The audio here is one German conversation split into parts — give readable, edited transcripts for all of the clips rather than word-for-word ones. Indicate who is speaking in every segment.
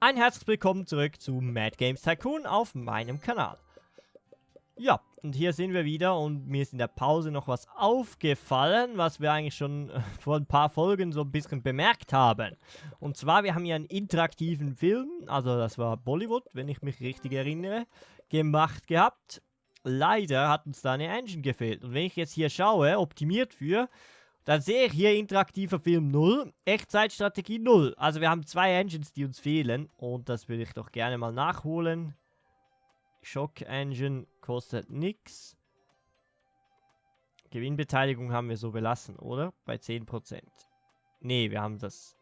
Speaker 1: Ein herzliches Willkommen zurück zu Mad Games Tycoon auf meinem Kanal. Ja, und hier sind wir wieder und mir ist in der Pause noch was aufgefallen, was wir eigentlich schon vor ein paar Folgen so ein bisschen bemerkt haben. Und zwar, wir haben hier einen interaktiven Film, also das war Bollywood, wenn ich mich richtig erinnere, gemacht gehabt. Leider hat uns da eine Engine gefehlt. Und wenn ich jetzt hier schaue, optimiert für, dann sehe ich hier interaktiver Film 0, Echtzeitstrategie 0. Also wir haben zwei Engines, die uns fehlen. Und das würde ich doch gerne mal nachholen. Shock Engine kostet nichts. Gewinnbeteiligung haben wir so belassen, oder? Bei 10%. Nee, wir haben das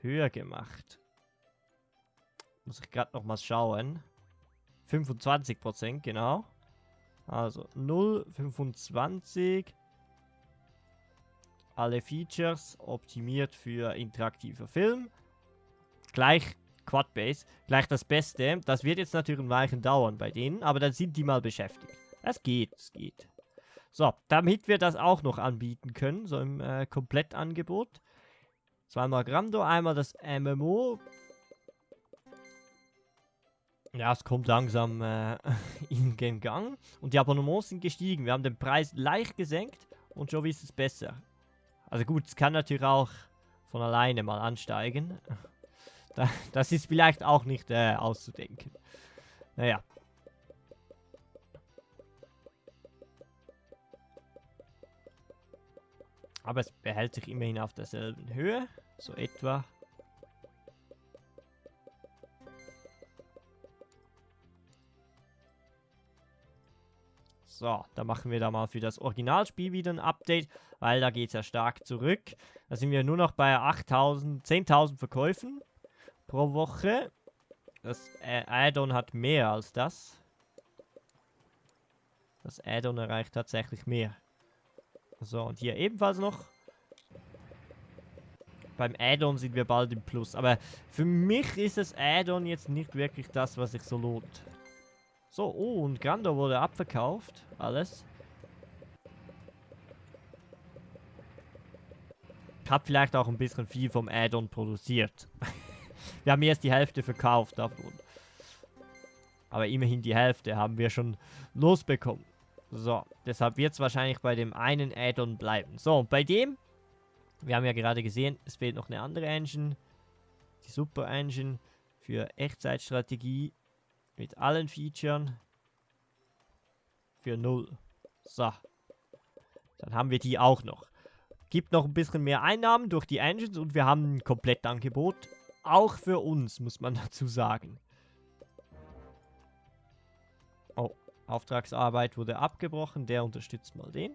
Speaker 1: höher gemacht. Muss ich gerade noch mal schauen. 25%, genau. Also 0, 25. Alle Features optimiert für interaktiver Film. Gleich Quadbase, gleich das Beste. Das wird jetzt natürlich ein Weilchen dauern bei denen, aber dann sind die mal beschäftigt. Es geht, es geht. So, damit wir das auch noch anbieten können, so im Komplettangebot. Zweimal Grando, einmal das MMO. Ja, es kommt langsam in den Gang. Und die Abonnements sind gestiegen. Wir haben den Preis leicht gesenkt und schon ist es besser. Also gut, es kann natürlich auch von alleine mal ansteigen. Das ist vielleicht auch nicht auszudenken. Naja. Aber es behält sich immerhin auf derselben Höhe. So etwa. So, da machen wir da mal für das Originalspiel wieder ein Update, weil da geht es ja stark zurück. Da sind wir nur noch bei 8.000, 10.000 Verkäufen pro Woche. Das Add-on hat mehr als das. Das Add-on erreicht tatsächlich mehr. So, und hier ebenfalls noch. Beim Add-on sind wir bald im Plus. Aber für mich ist das Add-on jetzt nicht wirklich das, was sich so lohnt. So, oh, und Grando wurde abverkauft. Alles. Ich habe vielleicht auch ein bisschen viel vom Add-on produziert. Wir haben erst die Hälfte verkauft davon. Aber immerhin die Hälfte haben wir schon losbekommen. So, deshalb wird es wahrscheinlich bei dem einen Add-on bleiben. So, und bei dem, wir haben ja gerade gesehen, es fehlt noch eine andere Engine. Die Super Engine für Echtzeitstrategie. Mit allen Features. Für 0. So. Dann haben wir die auch noch. Gibt noch ein bisschen mehr Einnahmen durch die Engines und wir haben ein Komplettangebot. Auch für uns, muss man dazu sagen. Oh, Auftragsarbeit wurde abgebrochen. Der unterstützt mal den.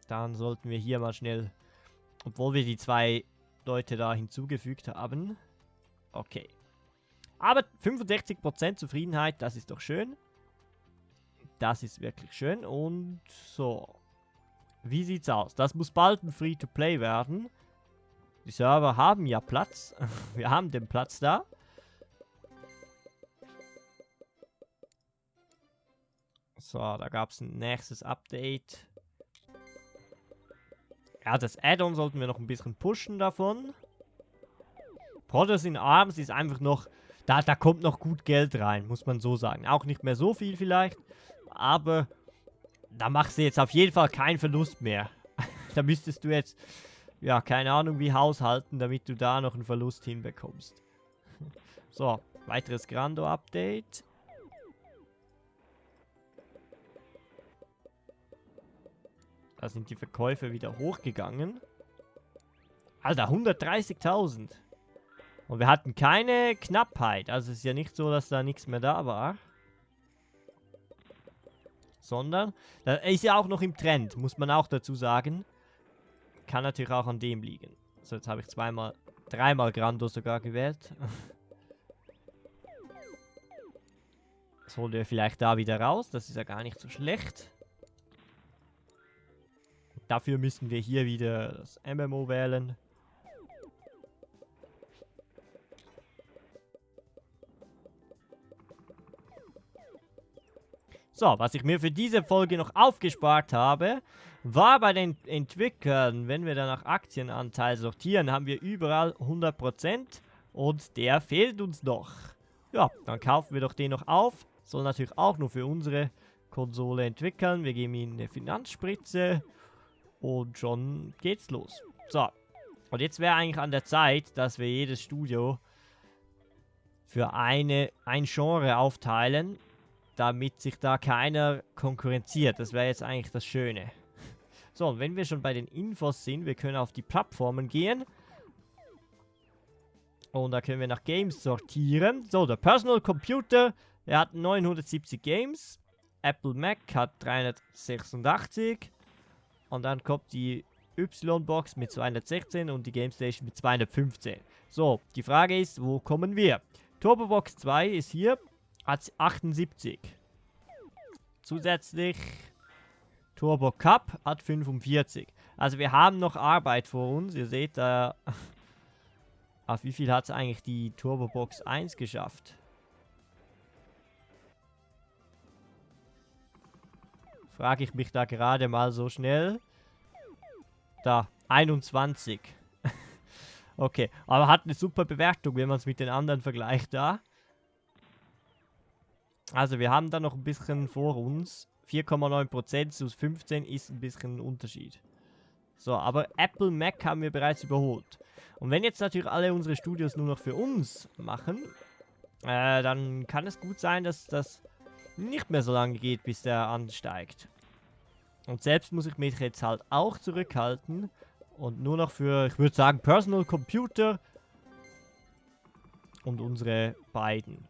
Speaker 1: Dann sollten wir hier mal schnell, obwohl wir die zwei Leute da hinzugefügt haben. Okay. Aber 65% Zufriedenheit, das ist doch schön. Das ist wirklich schön. Und so. Wie sieht's aus? Das muss bald ein Free-to-Play werden. Die Server haben ja Platz. Wir haben den Platz da. So, da gab es ein nächstes Update. Ja, das Add-on sollten wir noch ein bisschen pushen davon. Brothers in Arms ist einfach noch... Da kommt noch gut Geld rein, muss man so sagen. Auch nicht mehr so viel vielleicht, aber da machst du jetzt auf jeden Fall keinen Verlust mehr. Da müsstest du jetzt, ja, keine Ahnung wie haushalten, damit du da noch einen Verlust hinbekommst. So, weiteres Grando-Update. Da sind die Verkäufe wieder hochgegangen. Alter, 130.000. Und wir hatten keine Knappheit. Also es ist ja nicht so, dass da nichts mehr da war. Sondern, er ist ja auch noch im Trend, muss man auch dazu sagen. Kann natürlich auch an dem liegen. So, jetzt habe ich dreimal Grando sogar gewählt. Das holen wir vielleicht da wieder raus. Das ist ja gar nicht so schlecht. Dafür müssen wir hier wieder das MMO wählen. So, was ich mir für diese Folge noch aufgespart habe, war bei den Entwicklern, wenn wir dann nach Aktienanteil sortieren, haben wir überall 100%. Und der fehlt uns noch. Ja, dann kaufen wir doch den noch auf. Soll natürlich auch nur für unsere Konsole entwickeln. Wir geben ihm eine Finanzspritze. Und schon geht's los. So. Und jetzt wäre eigentlich an der Zeit, dass wir jedes Studio für ein Genre aufteilen, damit sich da keiner konkurrenziert. Das wäre jetzt eigentlich das Schöne. So, und wenn wir schon bei den Infos sind, wir können auf die Plattformen gehen. Und da können wir nach Games sortieren. So, der Personal Computer, der hat 970 Games. Apple Mac hat 386. Und dann kommt die Y-Box mit 216 und die GameStation mit 215. So, die Frage ist, wo kommen wir? TurboBox 2 ist hier, hat 78. Zusätzlich Turbo Cup hat 45. Also wir haben noch Arbeit vor uns. Ihr seht da, auf wie viel hat es eigentlich die TurboBox 1 geschafft? Frage ich mich da gerade mal so schnell. Da, 21. Okay, aber hat eine super Bewertung, wenn man es mit den anderen vergleicht da. Also wir haben da noch ein bisschen vor uns. 4,9% zu 15 ist ein bisschen ein Unterschied. So, aber Apple Mac haben wir bereits überholt. Und wenn jetzt natürlich alle unsere Studios nur noch für uns machen, dann kann es gut sein, dass das nicht mehr so lange geht, bis der ansteigt. Und selbst muss ich mich jetzt halt auch zurückhalten und nur noch für, ich würde sagen, Personal Computer und unsere beiden.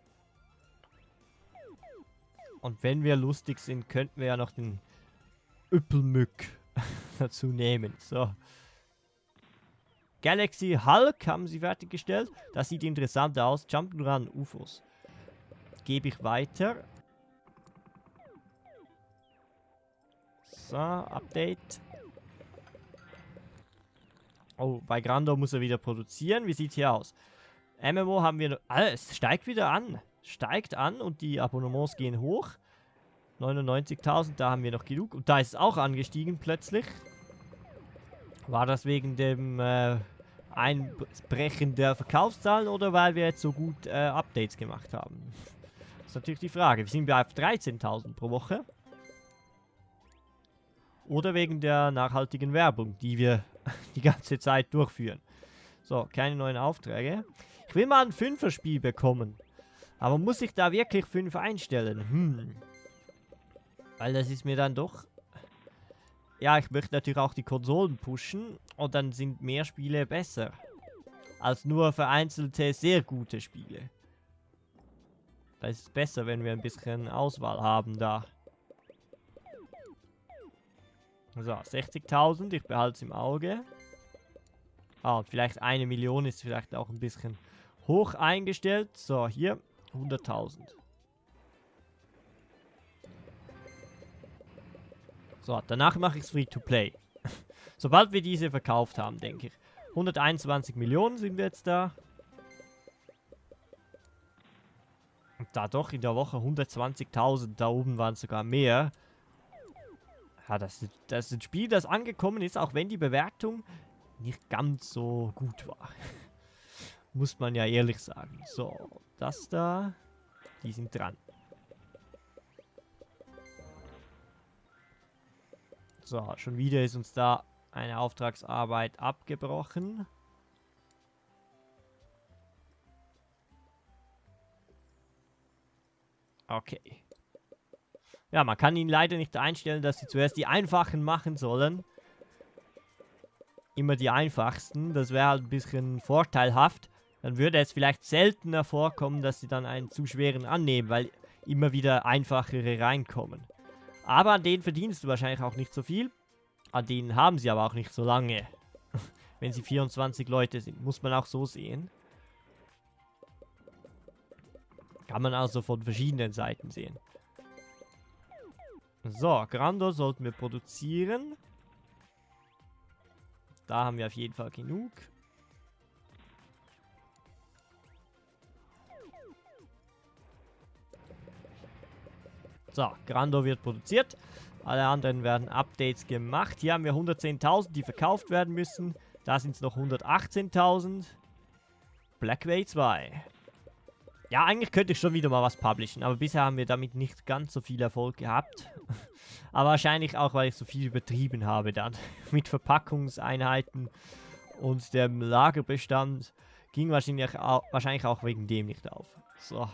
Speaker 1: Und wenn wir lustig sind, könnten wir ja noch den Üppelmück dazu nehmen. So. Galaxy Hulk haben sie fertiggestellt. Das sieht interessant aus. Jump'n'Run UFOs. Gebe ich weiter. So, Update. Oh, bei Grando muss er wieder produzieren. Wie sieht es hier aus? MMO haben wir... es steigt wieder an. Steigt an und die Abonnements gehen hoch. 99.000, da haben wir noch genug. Und da ist es auch angestiegen plötzlich. War das wegen dem Einbrechen der Verkaufszahlen oder weil wir jetzt so gut Updates gemacht haben? Das ist natürlich die Frage. Wir sind bei 13.000 pro Woche. Oder wegen der nachhaltigen Werbung, die wir die ganze Zeit durchführen. So, keine neuen Aufträge. Ich will mal ein 5er-Spiel bekommen. Aber muss ich da wirklich 5 einstellen? Weil das ist mir dann doch... Ja, ich möchte natürlich auch die Konsolen pushen. Und dann sind mehr Spiele besser. Als nur vereinzelte, sehr gute Spiele. Da ist es besser, wenn wir ein bisschen Auswahl haben da. So, 60.000, ich behalte es im Auge. Ah, und vielleicht 1 Million ist vielleicht auch ein bisschen hoch eingestellt. So, hier 100.000. So, danach mache ich es Free-to-Play. Sobald wir diese verkauft haben, denke ich. 121 Millionen sind wir jetzt da. Und da doch in der Woche 120.000, da oben waren es sogar mehr. Ja, das ist ein Spiel, das angekommen ist, auch wenn die Bewertung nicht ganz so gut war. Muss man ja ehrlich sagen. So, das da, die sind dran. So, schon wieder ist uns da eine Auftragsarbeit abgebrochen. Okay. Ja, man kann ihn leider nicht einstellen, dass sie zuerst die einfachen machen sollen. Immer die einfachsten. Das wäre halt ein bisschen vorteilhaft. Dann würde es vielleicht seltener vorkommen, dass sie dann einen zu schweren annehmen, weil immer wieder einfachere reinkommen. Aber an denen verdienst du wahrscheinlich auch nicht so viel. An denen haben sie aber auch nicht so lange. Wenn sie 24 Leute sind. Muss man auch so sehen. Kann man also von verschiedenen Seiten sehen. So, Grando sollten wir produzieren. Da haben wir auf jeden Fall genug. So, Grando wird produziert. Alle anderen werden Updates gemacht. Hier haben wir 110.000, die verkauft werden müssen. Da sind es noch 118.000. Blackway 2. Ja, eigentlich könnte ich schon wieder mal was publishen, aber bisher haben wir damit nicht ganz so viel Erfolg gehabt. Aber wahrscheinlich auch, weil ich so viel übertrieben habe dann. Mit Verpackungseinheiten und dem Lagerbestand ging wahrscheinlich auch wegen dem nicht auf. So.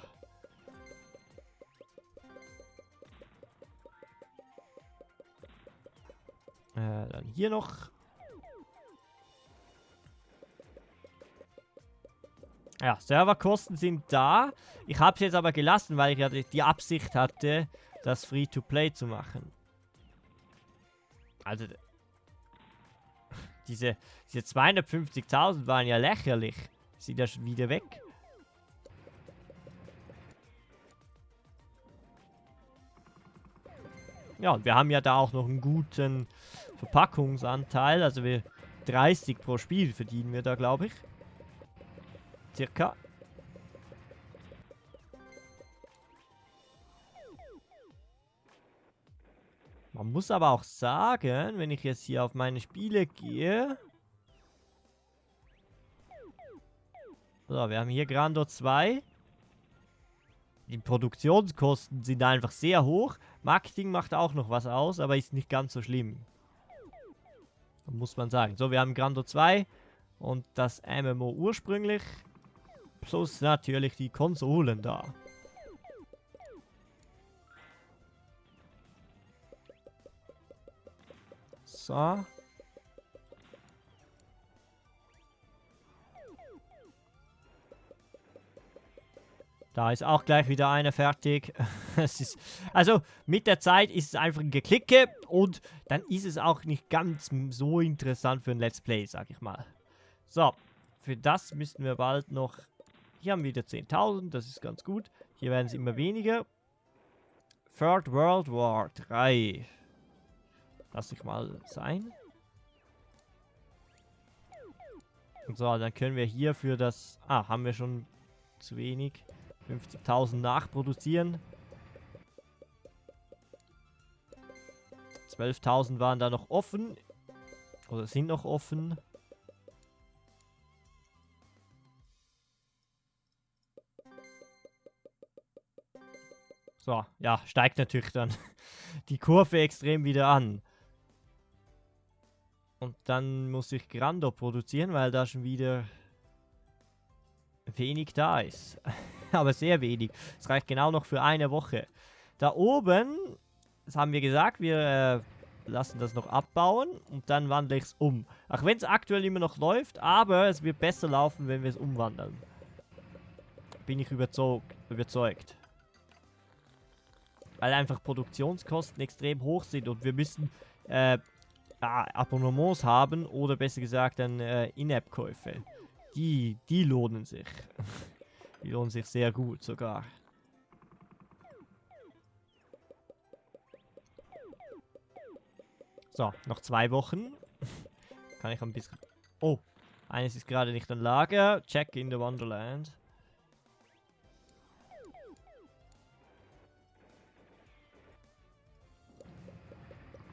Speaker 1: Dann hier noch. Ja, Serverkosten sind da. Ich habe es jetzt aber gelassen, weil ich ja die Absicht hatte, das Free-to-Play zu machen. Also, diese 250.000 waren ja lächerlich. Sind ja schon wieder weg. Ja, und wir haben ja da auch noch einen guten Verpackungsanteil. Also 30 pro Spiel verdienen wir da, glaube ich. Circa. Man muss aber auch sagen, wenn ich jetzt hier auf meine Spiele gehe. So, wir haben hier Grando 2. Die Produktionskosten sind einfach sehr hoch. Marketing macht auch noch was aus, aber ist nicht ganz so schlimm. Muss man sagen. So, wir haben Grando 2 und das MMO ursprünglich. Plus natürlich die Konsolen da. So. Da ist auch gleich wieder eine fertig. Also mit der Zeit ist es einfach ein Geklicke und dann ist es auch nicht ganz so interessant für ein Let's Play, sag ich mal. So, für das müssten wir bald noch... Hier haben wir wieder 10.000, das ist ganz gut. Hier werden es immer weniger. Third World War 3. Lass ich mal sein. So, dann können wir hier für das... Ah, haben wir schon zu wenig. 50.000 nachproduzieren. 12.000 waren da noch offen. Oder sind noch offen. So, ja, steigt natürlich dann die Kurve extrem wieder an. Und dann muss ich Grando produzieren, weil da schon wieder wenig da ist. Aber sehr wenig. Es reicht genau noch für eine Woche. Da oben, das haben wir gesagt, wir lassen das noch abbauen und dann wandle ich es um. Auch wenn es aktuell immer noch läuft, aber es wird besser laufen, wenn wir es umwandeln. Bin ich überzeugt. Weil einfach Produktionskosten extrem hoch sind und wir müssen Abonnements haben oder besser gesagt dann In-App-Käufe. Die lohnen sich. Die lohnen sich sehr gut sogar. So, noch 2 Wochen. Kann ich ein bisschen... Oh, eines ist gerade nicht an Lager. Check in the Wonderland.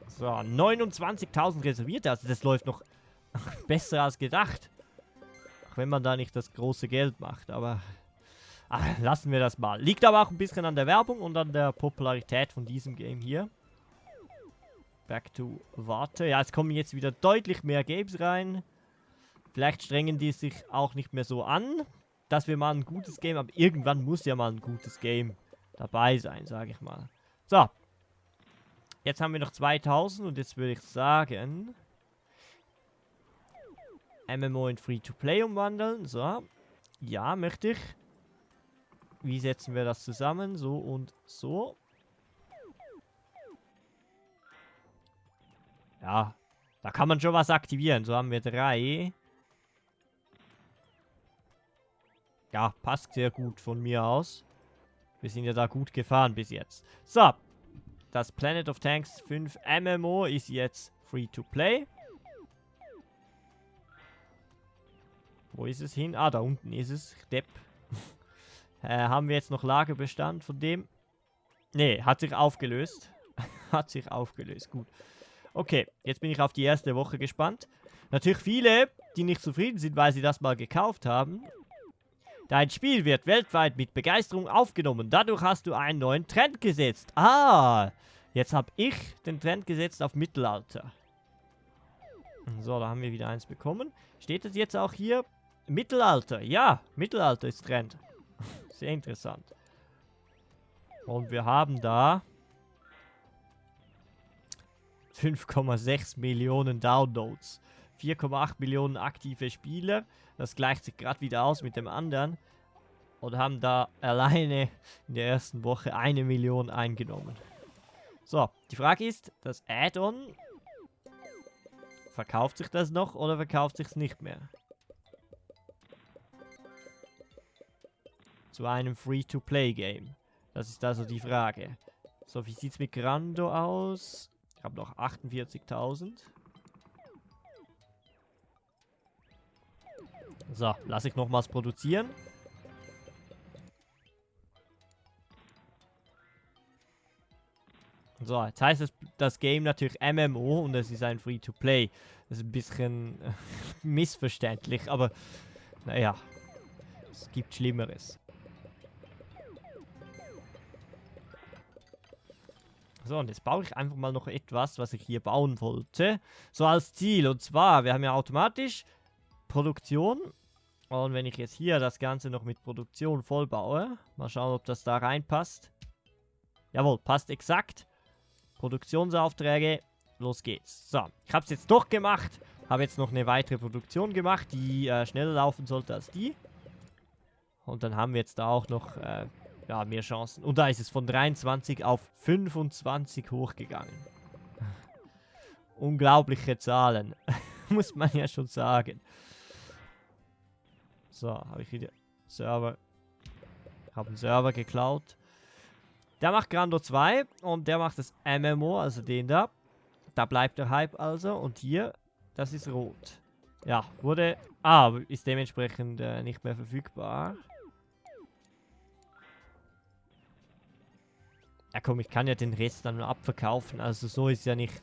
Speaker 1: So, 29.000 reserviert. Also das läuft noch besser als gedacht. Auch wenn man da nicht das große Geld macht, aber... lassen wir das mal. Liegt aber auch ein bisschen an der Werbung und an der Popularität von diesem Game hier. Back to Warte. Ja, es kommen jetzt wieder deutlich mehr Games rein. Vielleicht strengen die sich auch nicht mehr so an, dass wir mal ein gutes Game... Aber irgendwann muss ja mal ein gutes Game dabei sein, sage ich mal. So. Jetzt haben wir noch 2000 und jetzt würde ich sagen... MMO in Free-to-Play umwandeln. So. Ja, möchte ich. Wie setzen wir das zusammen? So und so. Ja, da kann man schon was aktivieren. So haben wir 3. Ja, passt sehr gut von mir aus. Wir sind ja da gut gefahren bis jetzt. So, das Planet of Tanks 5 MMO ist jetzt Free-to-Play. Wo ist es hin? Ah, da unten ist es. Depp. Haben wir jetzt noch Lagerbestand von dem? Nee, hat sich aufgelöst. Hat sich aufgelöst, gut. Okay, jetzt bin ich auf die erste Woche gespannt. Natürlich viele, die nicht zufrieden sind, weil sie das mal gekauft haben. Dein Spiel wird weltweit mit Begeisterung aufgenommen. Dadurch hast du einen neuen Trend gesetzt. Ah, jetzt habe ich den Trend gesetzt auf Mittelalter. So, da haben wir wieder eins bekommen. Steht es jetzt auch hier? Mittelalter. Ja, Mittelalter ist Trend. Sehr interessant. Und wir haben da 5,6 Millionen Downloads. 4,8 Millionen aktive Spieler. Das gleicht sich gerade wieder aus mit dem anderen. Und haben da alleine in der ersten Woche 1 Million eingenommen. So, die Frage ist, das Add-on, verkauft sich das noch oder verkauft sich es nicht mehr? Zu einem Free-to-Play-Game. Das ist also die Frage. So, wie sieht es mit Grando aus? Ich habe noch 48.000. So, lasse ich nochmals produzieren. So, jetzt heißt es, das Game natürlich MMO und es ist ein Free-to-Play. Das ist ein bisschen missverständlich, aber naja, es gibt Schlimmeres. So, und jetzt baue ich einfach mal noch etwas, was ich hier bauen wollte. So als Ziel. Und zwar, wir haben ja automatisch Produktion. Und wenn ich jetzt hier das Ganze noch mit Produktion voll baue, mal schauen, ob das da reinpasst. Jawohl, passt exakt. Produktionsaufträge, los geht's. So, ich habe es jetzt doch gemacht. Habe jetzt noch eine weitere Produktion gemacht, die schneller laufen sollte als die. Und dann haben wir jetzt da auch noch ja, mehr Chancen. Und da ist es von 23 auf 25 hochgegangen. Unglaubliche Zahlen. Muss man ja schon sagen. So, habe ich wieder Server. Habe einen Server geklaut. Der macht Grando 2 und der macht das MMO, also den da. Da bleibt der Hype also. Und hier, das ist rot. Ja, wurde... Ah, ist dementsprechend nicht mehr verfügbar. Ja komm, ich kann ja den Rest dann abverkaufen. Also so ist ja nicht.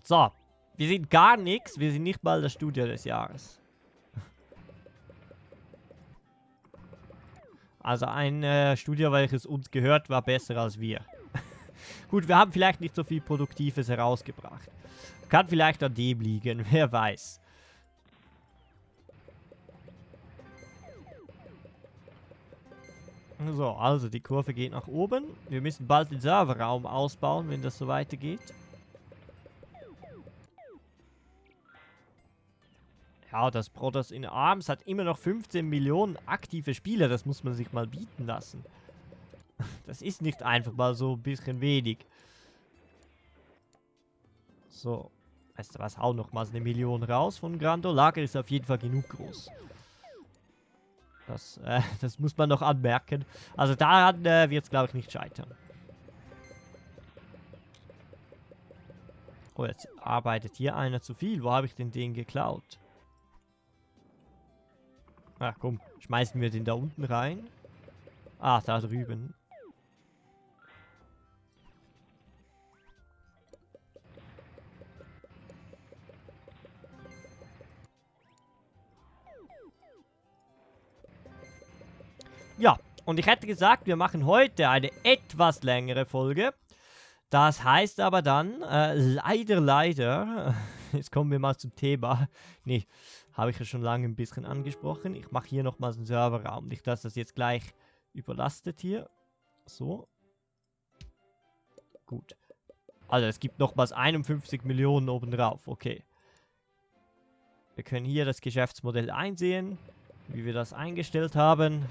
Speaker 1: So, wir sind gar nichts. Wir sind nicht mal das Studio des Jahres. Also ein Studio, welches uns gehört, war besser als wir. Gut, wir haben vielleicht nicht so viel Produktives herausgebracht. Kann vielleicht an dem liegen, wer weiß. So, also die Kurve geht nach oben. Wir müssen bald den Serverraum ausbauen, wenn das so weitergeht. Ja, das Brothers in Arms hat immer noch 15 Millionen aktive Spieler. Das muss man sich mal bieten lassen. Das ist nicht einfach mal so ein bisschen wenig. So, weißt du was, hau nochmals 1 Million raus von Grando. Lager ist auf jeden Fall genug groß. Das muss man noch anmerken. Also daran wird es, glaube ich, nicht scheitern. Oh, jetzt arbeitet hier einer zu viel. Wo habe ich denn den geklaut? Ach komm, schmeißen wir den da unten rein. Ah, da drüben. Ja, und ich hätte gesagt, wir machen heute eine etwas längere Folge. Das heißt aber dann, leider, jetzt kommen wir mal zum Thema. Nee, habe ich ja schon lange ein bisschen angesprochen. Ich mache hier nochmals einen Serverraum. Nicht, dass das jetzt gleich überlastet hier. So. Gut. Also es gibt nochmals 51 Millionen obendrauf. Okay. Wir können hier das Geschäftsmodell einsehen, wie wir das eingestellt haben.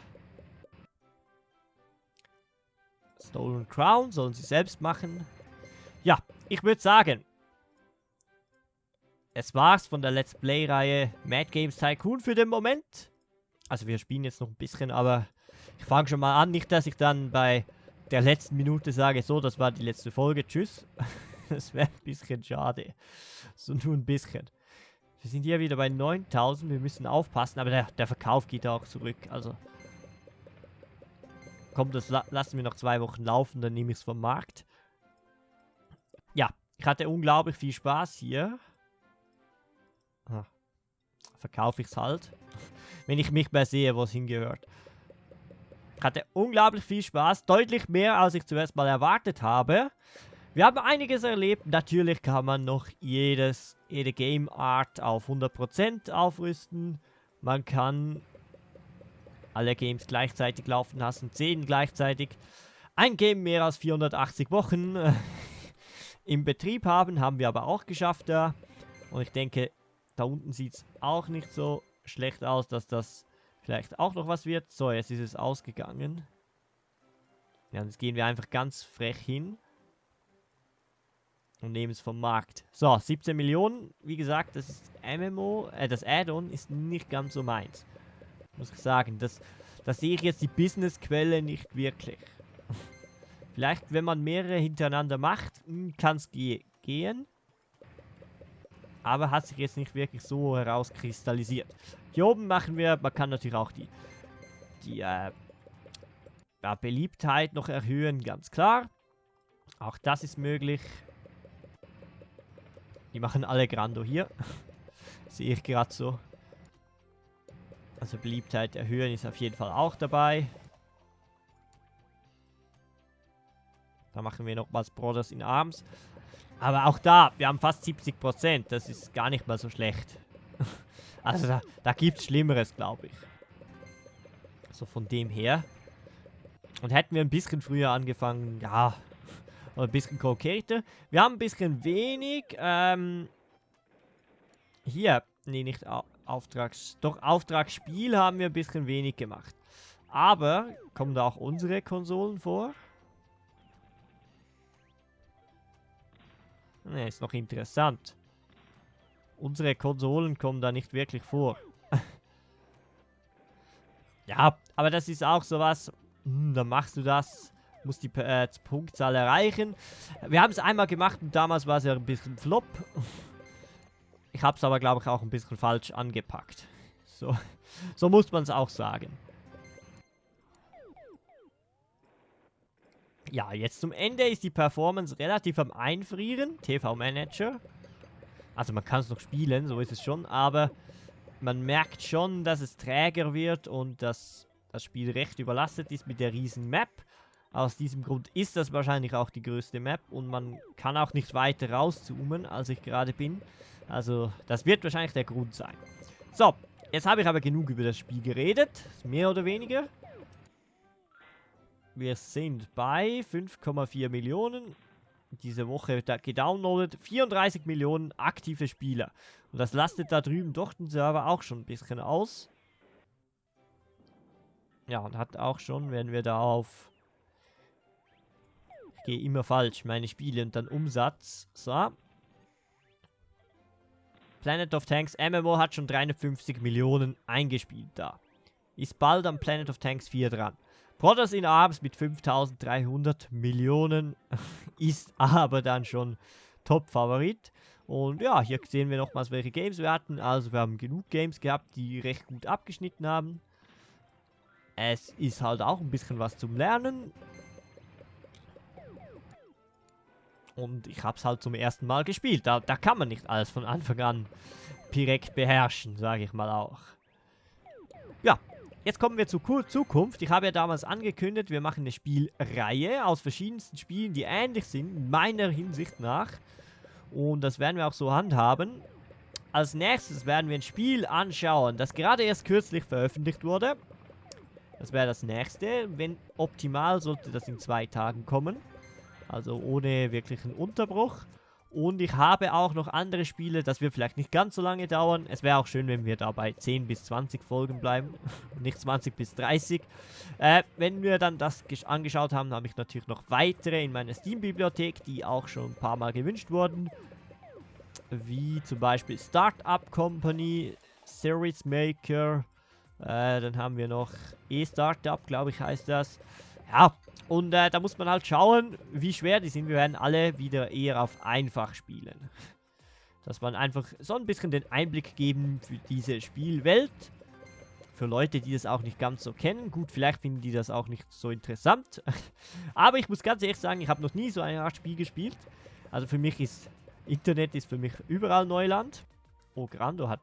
Speaker 1: Stolen Crown sollen sie selbst machen. Ja, ich würde sagen, es war's von der Let's Play-Reihe Mad Games Tycoon für den Moment. Also wir spielen jetzt noch ein bisschen, aber ich fange schon mal an. Nicht, dass ich dann bei der letzten Minute sage, so, das war die letzte Folge, tschüss. Das wäre ein bisschen schade. So nur ein bisschen. Wir sind hier wieder bei 9000, wir müssen aufpassen, aber der Verkauf geht auch zurück, also... Komm, das lassen wir noch 2 Wochen laufen, dann nehme ich es vom Markt. Ja, ich hatte unglaublich viel Spaß hier. Ah, verkaufe ich es halt. wenn ich mich mehr sehe, wo es hingehört. Ich hatte unglaublich viel Spaß, deutlich mehr, als ich zuerst mal erwartet habe. Wir haben einiges erlebt. Natürlich kann man noch jede Game Art auf 100% aufrüsten. Man kann alle Games gleichzeitig laufen lassen, 10 gleichzeitig. Ein Game mehr als 480 Wochen im Betrieb haben wir aber auch geschafft da. Und ich denke, da unten sieht es auch nicht so schlecht aus, dass das vielleicht auch noch was wird. So, jetzt ist es ausgegangen. Ja, jetzt gehen wir einfach ganz frech hin. Und nehmen es vom Markt. So, 17 Millionen. Wie gesagt, das ist MMO. Das Add-on ist nicht ganz so meins. Muss ich sagen. Da sehe ich jetzt die Businessquelle nicht wirklich. Vielleicht, wenn man mehrere hintereinander macht, kann es gehen. Aber hat sich jetzt nicht wirklich so herauskristallisiert. Hier oben machen wir, man kann natürlich auch die Beliebtheit noch erhöhen, ganz klar. Auch das ist möglich. Die machen alle Grando hier. Sehe ich gerade so. Also Beliebtheit erhöhen ist auf jeden Fall auch dabei. Da machen wir nochmals Brothers in Arms. Aber auch da, wir haben fast 70%. Das ist gar nicht mal so schlecht. Also da gibt es Schlimmeres, glaube ich. So von dem her. Und hätten wir ein bisschen früher angefangen, ja, oder ein bisschen konkreter. Wir haben ein bisschen wenig, hier, nee, nicht doch Auftragsspiel haben wir ein bisschen wenig gemacht. Aber, kommen da auch unsere Konsolen vor? Ne, ist noch interessant. Unsere Konsolen kommen da nicht wirklich vor. Ja, aber das ist auch sowas. Dann machst du das. Musst die Punktzahl erreichen. Wir haben es einmal gemacht und damals war es ja ein bisschen Flop. Ich habe es aber, glaube ich, auch ein bisschen falsch angepackt. So muss man es auch sagen. Ja, jetzt zum Ende ist die Performance relativ am Einfrieren. TV-Manager. Also man kann es noch spielen, so ist es schon. Aber man merkt schon, dass es träger wird und dass das Spiel recht überlastet ist mit der riesen Map. Aus diesem Grund ist das wahrscheinlich auch die größte Map. Und man kann auch nicht weiter rauszoomen, als ich gerade bin. Also das wird wahrscheinlich der Grund sein. So, jetzt habe ich aber genug über das Spiel geredet. Mehr oder weniger. Wir sind bei 5,4 Millionen. Diese Woche gedownloadet. 34 Millionen aktive Spieler. Und das lastet da drüben doch den Server auch schon ein bisschen aus. Ja, und hat auch schon, wenn wir da auf... Ich gehe immer falsch, meine Spiele und dann Umsatz. So. Planet of Tanks MMO hat schon 350 Millionen eingespielt da. Ist bald am Planet of Tanks 4 dran. Brothers in Arms mit 5300 Millionen ist aber dann schon Top-Favorit. Und ja, hier sehen wir nochmals, welche Games wir hatten. Also wir haben genug Games gehabt, die recht gut abgeschnitten haben. Es ist halt auch ein bisschen was zum Lernen. Und ich habe es halt zum ersten Mal gespielt. Da kann man nicht alles von Anfang an direkt beherrschen, sage ich mal auch. Ja. Jetzt kommen wir zur Zukunft. Ich habe ja damals angekündigt, wir machen eine Spielreihe aus verschiedensten Spielen, die ähnlich sind, meiner Hinsicht nach. Und das werden wir auch so handhaben. Als nächstes werden wir ein Spiel anschauen, das gerade erst kürzlich veröffentlicht wurde. Das wäre das nächste. Wenn optimal, sollte das in 2 Tagen kommen. Also ohne wirklichen Unterbruch. Und ich habe auch noch andere Spiele, das wird vielleicht nicht ganz so lange dauern. Es wäre auch schön, wenn wir da bei 10 bis 20 Folgen bleiben. Nicht 20 bis 30. Wenn wir dann das angeschaut haben, habe ich natürlich noch weitere in meiner Steam-Bibliothek, die auch schon ein paar Mal gewünscht wurden. Wie zum Beispiel Startup Company, Series Maker. Dann haben wir noch E-Startup, glaube ich, heißt das. Ja, und da muss man halt schauen, wie schwer die sind. Wir werden alle wieder eher auf einfach spielen. Dass man einfach so ein bisschen den Einblick geben für diese Spielwelt. Für Leute, die das auch nicht ganz so kennen. Gut, vielleicht finden die das auch nicht so interessant. Aber ich muss ganz ehrlich sagen, ich habe noch nie so eine Art Spiel gespielt. Also für mich ist Internet für mich überall Neuland. Oh, Grando hat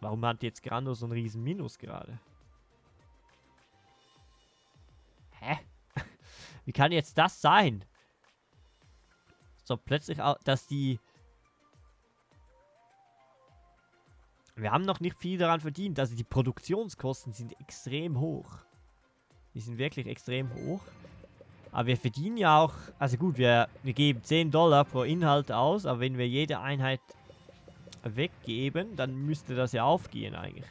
Speaker 1: Warum hat jetzt Grando so einen riesen Minus gerade? Hä? Wie kann jetzt das sein? So, plötzlich auch, dass die... Wir haben noch nicht viel daran verdient. Also die Produktionskosten sind extrem hoch. Die sind wirklich extrem hoch. Aber wir verdienen ja auch... Also gut, wir geben $10 pro Inhalt aus. Aber wenn wir jede Einheit weggeben, dann müsste das ja aufgehen eigentlich.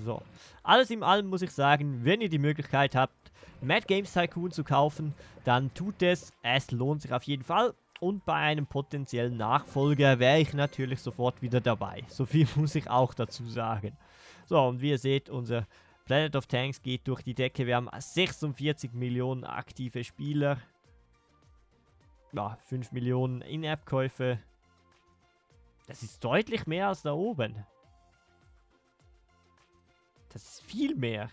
Speaker 1: So. Alles in allem muss ich sagen, wenn ihr die Möglichkeit habt, Mad Games Tycoon zu kaufen, dann tut es. Es lohnt sich auf jeden Fall. Und bei einem potenziellen Nachfolger wäre ich natürlich sofort wieder dabei. So viel muss ich auch dazu sagen. So, und wie ihr seht, unser Planet of Tanks geht durch die Decke. Wir haben 46 Millionen aktive Spieler. Ja, 5 Millionen In-App-Käufe. Das ist deutlich mehr als da oben. Das ist viel mehr.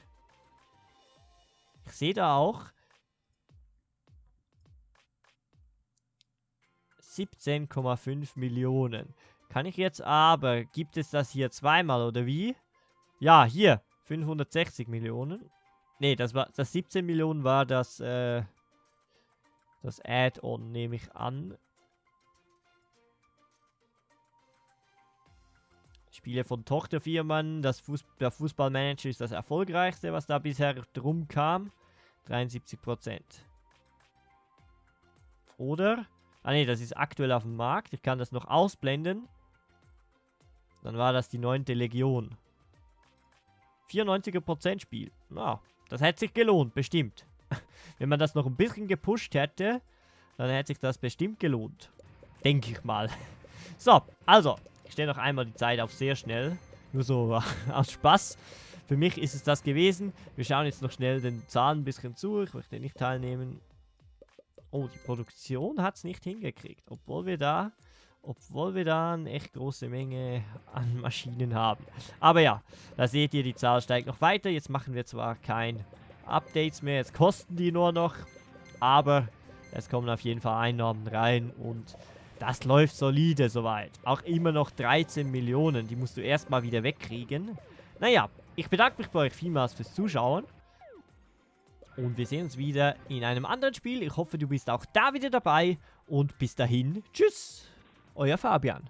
Speaker 1: Ich sehe da auch 17,5 Millionen. Kann ich jetzt aber... Gibt es das hier zweimal oder wie? Ja, hier. 560 Millionen. Ne, das 17 Millionen war das Add-on, nehme ich an. Spiele von Tochterfirmen. Der Fußballmanager ist das erfolgreichste, was da bisher drum kam. 73%. Oder? Ah ne, das ist aktuell auf dem Markt. Ich kann das noch ausblenden. Dann war das die 9. Legion. 94% Spiel. Ja, das hätte sich gelohnt, bestimmt. Wenn man das noch ein bisschen gepusht hätte, dann hätte sich das bestimmt gelohnt. Denke ich mal. So, also, ich stelle noch einmal die Zeit auf sehr schnell. Nur so aus Spaß. Für mich ist es das gewesen. Wir schauen jetzt noch schnell den Zahlen ein bisschen zu. Ich möchte nicht teilnehmen. Oh, die Produktion hat es nicht hingekriegt. Obwohl wir da eine echt große Menge an Maschinen haben. Aber ja, da seht ihr, die Zahl steigt noch weiter. Jetzt machen wir zwar kein Updates mehr. Jetzt kosten die nur noch. Aber es kommen auf jeden Fall Einnahmen rein. Und das läuft solide soweit. Auch immer noch 13 Millionen. Die musst du erstmal wieder wegkriegen. Naja, ich bedanke mich bei euch vielmals fürs Zuschauen. Und wir sehen uns wieder in einem anderen Spiel. Ich hoffe, du bist auch da wieder dabei. Und bis dahin, tschüss, euer Fabian.